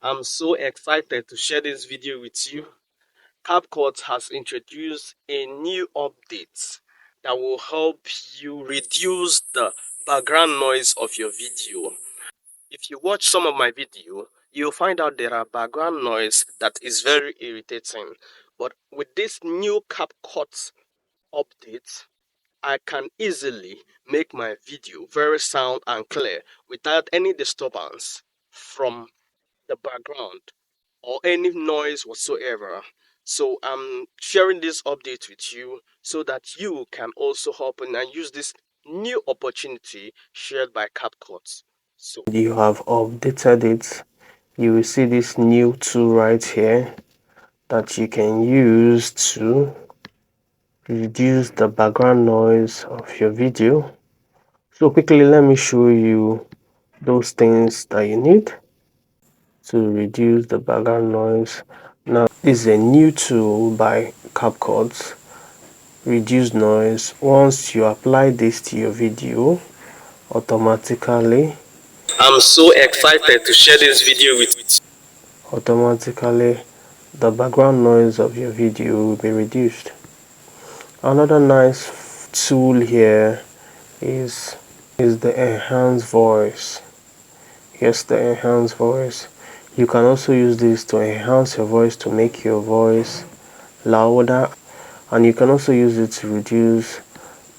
I'm so excited to share this video with you. CapCut has introduced a new update that will help you reduce the background noise of your video. If you watch some of my video, you'll find out there are background noise that is very irritating. But with this new CapCut update, I can easily make my video very sound and clear without any disturbance from the background or any noise whatsoever. So I'm sharing this update with you so that you can also hop in and use this new opportunity shared by CapCut. So You have updated it. You will see this new tool right here that you can use to reduce the background noise of your video. So quickly, let me show you those things that you need to reduce the background noise. Now, this is a new tool by CapCut, reduce noise. Once you apply this to your video, automatically I'm so excited to share this video with automatically the background noise of your video will be reduced. Another nice tool here is the enhanced voice. Yes, the enhanced voice. You can also use this to enhance your voice, to make your voice louder, and you can also use it to reduce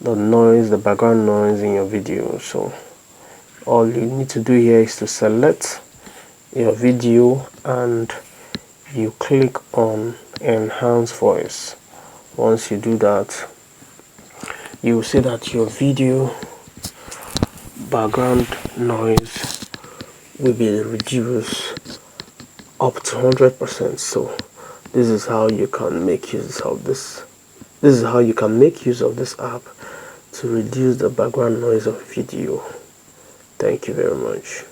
the noise, the background noise in your video. So all you need to do here is to select your video and you click on enhance voice. Once you do that, you will see that your video background noise will be reduced up to 100%. So this is how you can make use of this. This is how you can make use of this app to reduce the background noise of video. Thank you very much.